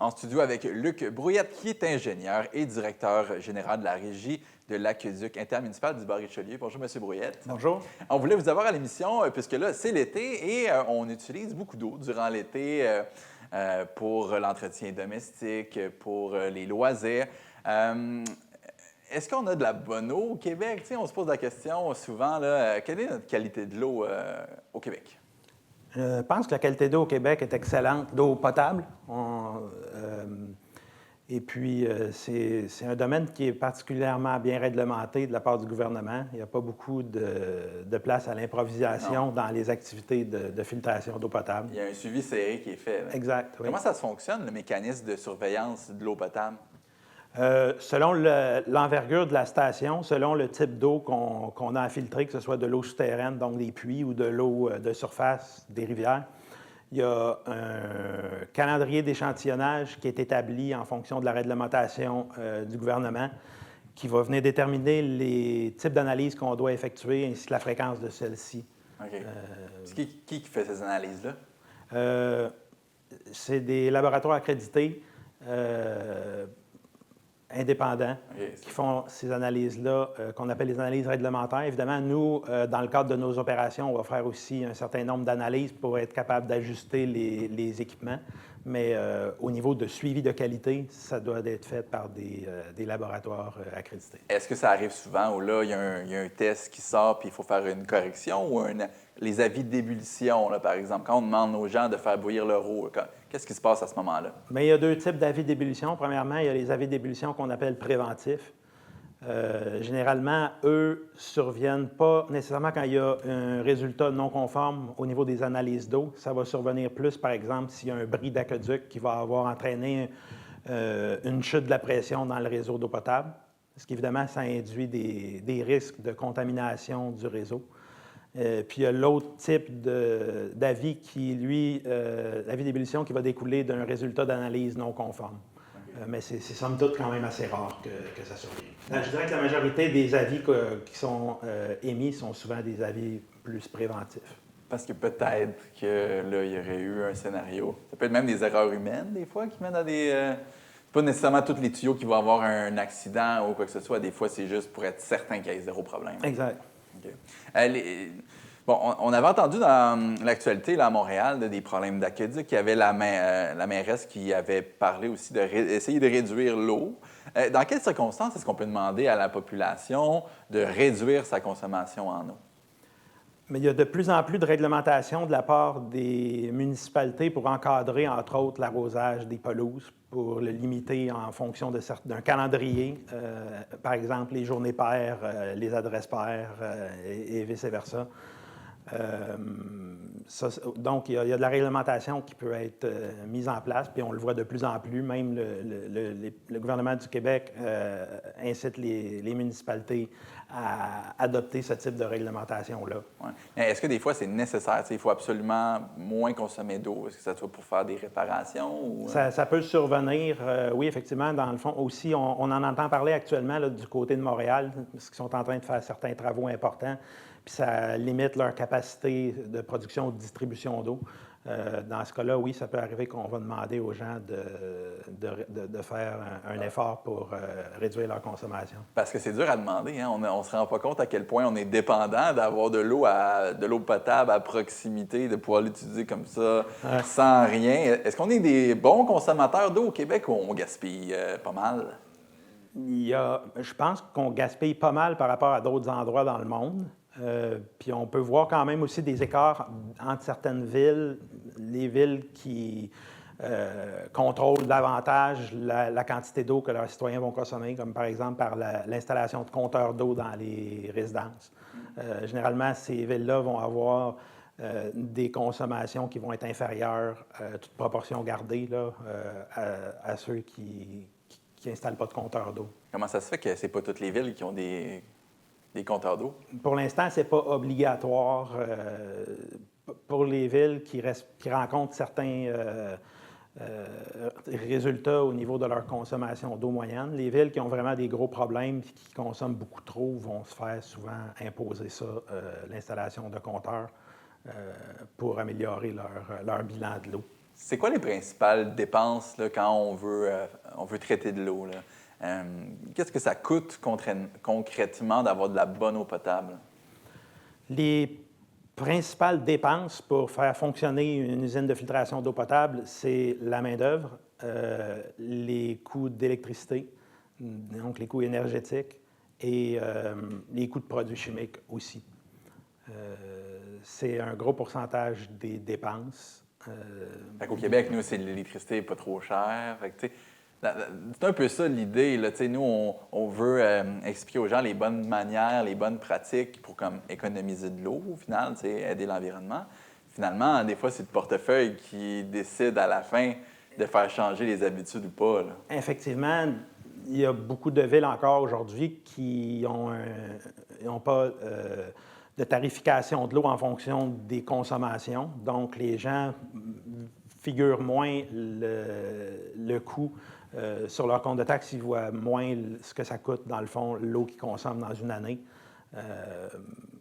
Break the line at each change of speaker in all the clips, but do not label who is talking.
en studio avec Luc Brouillette, qui est ingénieur et directeur général de la régie de l'aqueduc intermunicipal du Bas-Richelieu. Bonjour, M. Brouillette.
Bonjour.
On voulait vous avoir à l'émission puisque là, c'est l'été et on utilise beaucoup d'eau durant l'été pour l'entretien domestique, pour les loisirs. Est-ce qu'on a de la bonne eau au Québec? Tu sais, on se pose la question souvent, là, quelle est notre qualité de l'eau au Québec?
Je pense que la qualité d'eau au Québec est excellente, d'eau potable. Et puis, c'est un domaine qui est particulièrement bien réglementé de la part du gouvernement. Il n'y a pas beaucoup de place à l'improvisation dans les activités de filtration d'eau potable.
Il y a un suivi serré qui est fait. Là.
Exact. Oui.
Comment ça fonctionne, le mécanisme de surveillance de l'eau potable?
Selon l'envergure de la station, selon le type d'eau qu'on a à filtrer, que ce soit de l'eau souterraine, donc des puits, ou de l'eau de surface, des rivières, il y a un calendrier d'échantillonnage qui est établi en fonction de la réglementation du gouvernement qui va venir déterminer les types d'analyses qu'on doit effectuer ainsi que la fréquence de celles-ci.
OK. Qui fait ces analyses-là?
C'est des laboratoires accrédités indépendants qui font ces analyses-là, qu'on appelle les analyses réglementaires. Évidemment, nous, dans le cadre de nos opérations, on va faire aussi un certain nombre d'analyses pour être capable d'ajuster les équipements. Mais au niveau de suivi de qualité, ça doit être fait par des laboratoires accrédités.
Est-ce que ça arrive souvent où là, il y a un test qui sort puis il faut faire une correction ou les avis d'ébullition, là, par exemple, quand on demande aux gens de faire bouillir leur eau, qu'est-ce qui se passe à ce moment-là?
Bien, il y a deux types d'avis d'ébullition. Premièrement, il y a les avis d'ébullition qu'on appelle préventifs. Généralement, eux surviennent pas nécessairement quand il y a un résultat non conforme au niveau des analyses d'eau. Ça va survenir plus, par exemple, s'il y a un bris d'aqueduc qui va avoir entraîné une chute de la pression dans le réseau d'eau potable, parce qu'évidemment, ça induit des risques de contamination du réseau. Puis il y a l'autre type d'avis qui, lui, l'avis d'ébullition qui va découler d'un résultat d'analyse non conforme. Mais c'est somme toute quand même assez rare que ça survienne. Je dirais que la majorité des avis qui sont émis sont souvent des avis plus préventifs.
Parce que peut-être que là, il y aurait eu un scénario. Ça peut être même des erreurs humaines, des fois, qui mènent à des... pas nécessairement tous les tuyaux qui vont avoir un accident ou quoi que ce soit. Des fois, c'est juste pour être certain qu'il y ait zéro problème.
Exact.
Okay. Bon, on avait entendu dans l'actualité là, à Montréal des problèmes d'aqueduc. Il y avait la mairesse qui avait parlé aussi d'essayer de réduire l'eau. Dans quelles circonstances est-ce qu'on peut demander à la population de réduire sa consommation en eau?
Mais il y a de plus en plus de réglementation de la part des municipalités pour encadrer, entre autres, l'arrosage des pelouses, pour le limiter en fonction d'un calendrier. Par exemple, les journées paires, les adresses paires et vice-versa. Donc, il y a de la réglementation qui peut être mise en place, puis on le voit de plus en plus. Même le gouvernement du Québec incite les municipalités à adopter ce type de réglementation-là.
Ouais. Est-ce que des fois, c'est nécessaire? Il faut absolument moins consommer d'eau? Est-ce que ça soit pour faire des réparations? Ou...
Ça peut survenir, oui, effectivement. Dans le fond, aussi, on en entend parler actuellement là, du côté de Montréal, parce qu'ils sont en train de faire certains travaux importants. Puis ça limite leur capacité de production ou de distribution d'eau. Dans ce cas-là, oui, ça peut arriver qu'on va demander aux gens de faire un effort pour réduire leur consommation.
Parce que c'est dur à demander. Hein? On ne se rend pas compte à quel point on est dépendant d'avoir de l'eau potable à proximité, de pouvoir l'utiliser comme ça, sans rien. Est-ce qu'on est des bons consommateurs d'eau au Québec ou on gaspille pas mal?
Je pense qu'on gaspille pas mal par rapport à d'autres endroits dans le monde. Puis on peut voir quand même aussi des écarts entre certaines villes, les villes qui contrôlent davantage la quantité d'eau que leurs citoyens vont consommer, comme par exemple par l'installation de compteurs d'eau dans les résidences. Généralement, ces villes-là vont avoir des consommations qui vont être inférieures, toute proportion gardée, là, à ceux qui n'installent pas de compteurs d'eau.
Comment ça se fait que ce n'est pas toutes les villes qui ont des compteurs d'eau?
Pour l'instant, ce n'est pas obligatoire pour les villes qui rencontrent certains résultats au niveau de leur consommation d'eau moyenne. Les villes qui ont vraiment des gros problèmes et qui consomment beaucoup trop vont se faire souvent imposer ça, l'installation de compteurs pour améliorer leur bilan de l'eau.
C'est quoi les principales dépenses là, quand on veut traiter de l'eau? Qu'est-ce que ça coûte concrètement d'avoir de la bonne eau potable?
Les principales dépenses pour faire fonctionner une usine de filtration d'eau potable, c'est la main-d'œuvre, les coûts d'électricité, donc les coûts énergétiques, et les coûts de produits chimiques aussi. C'est un gros pourcentage des dépenses.
Au Québec, nous, c'est l'électricité n'est pas trop chère. C'est un peu ça l'idée. Là. Nous, on veut expliquer aux gens les bonnes manières, les bonnes pratiques pour comme, économiser de l'eau, au final, aider l'environnement. Finalement, des fois, c'est le portefeuille qui décide à la fin de faire changer les habitudes ou pas. Là.
Effectivement, il y a beaucoup de villes encore aujourd'hui qui n'ont pas de tarification de l'eau en fonction des consommations. Donc, les gens figurent moins le coût sur leur compte de taxe. Ils voient moins ce que ça coûte, dans le fond, l'eau qu'ils consomment dans une année.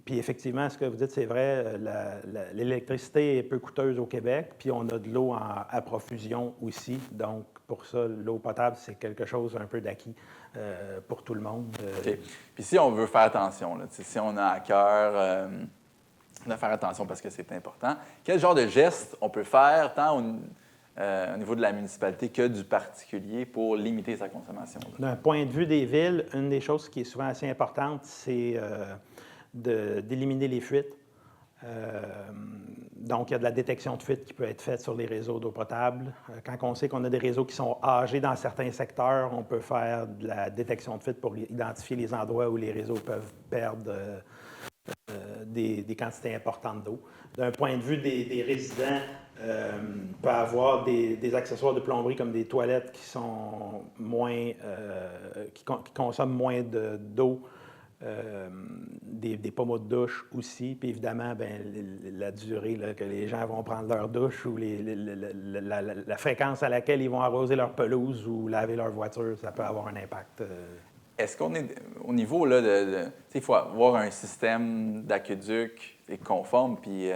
Puis effectivement, ce que vous dites, c'est vrai, l'électricité est peu coûteuse au Québec, puis on a de l'eau à profusion aussi. Donc, pour ça, l'eau potable, c'est quelque chose un peu d'acquis pour tout le monde.
OK. Puis si on veut faire attention, là, si on a à cœur de faire attention parce que c'est important, quel genre de gestes on peut faire tant au niveau de la municipalité que du particulier pour limiter sa consommation?
D'un point de vue des villes, une des choses qui est souvent assez importante, c'est d'éliminer les fuites. Donc, il y a de la détection de fuites qui peut être faite sur les réseaux d'eau potable. Quand on sait qu'on a des réseaux qui sont âgés dans certains secteurs, on peut faire de la détection de fuites pour identifier les endroits où les réseaux peuvent perdre des quantités importantes d'eau. D'un point de vue des résidents, on peut avoir des accessoires de plomberie comme des toilettes qui sont moins, qui consomment moins d'eau. Des pommeaux de douche aussi, puis évidemment, la durée là, que les gens vont prendre leur douche ou la fréquence à laquelle ils vont arroser leur pelouse ou laver leur voiture, ça peut avoir un impact.
Est-ce qu'on est au niveau là, il faut avoir un système d'aqueduc conforme, puis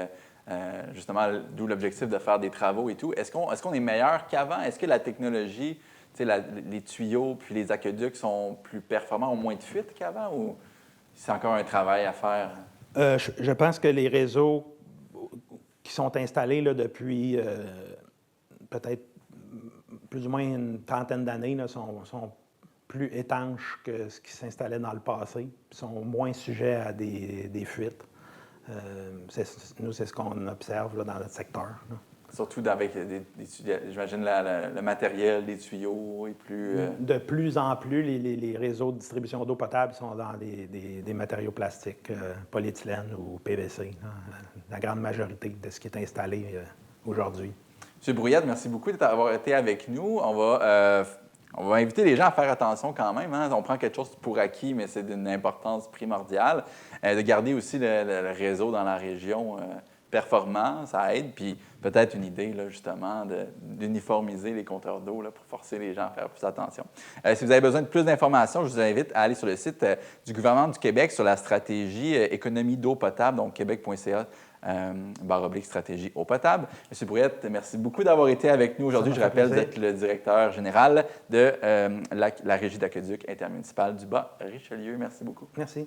justement, d'où l'objectif de faire des travaux et tout. Est-ce qu'on est meilleur qu'avant? Est-ce que la technologie, les tuyaux puis les aqueducs sont plus performants, ont moins de fuites qu'avant, ou c'est encore un travail à faire?
Je pense que les réseaux qui sont installés là, depuis peut-être plus ou moins une trentaine d'années sont plus étanches que ce qui s'installait dans le passé, sont moins sujets à des fuites. Nous, c'est ce qu'on observe là, dans notre secteur. Là.
Surtout avec j'imagine le matériel des tuyaux est plus...
De plus en plus, les réseaux de distribution d'eau potable sont dans des matériaux plastiques, polyéthylène ou PVC, là, la grande majorité de ce qui est installé aujourd'hui.
M. Brouillette, merci beaucoup d'avoir été avec nous. On va inviter les gens à faire attention quand même. Hein? On prend quelque chose pour acquis, mais c'est d'une importance primordiale. De garder aussi le réseau dans la région performant, ça aide. Puis peut-être une idée, là, justement, d'uniformiser les compteurs d'eau là, pour forcer les gens à faire plus attention. Si vous avez besoin de plus d'informations, je vous invite à aller sur le site du gouvernement du Québec sur la stratégie économie d'eau potable, donc québec.ca. /stratégie eau potable. M. Brouillette, merci beaucoup d'avoir été avec nous aujourd'hui. Je rappelle, vous êtes le directeur général de la Régie d'aqueduc intermunicipale du Bas-Richelieu. Merci beaucoup.
Merci.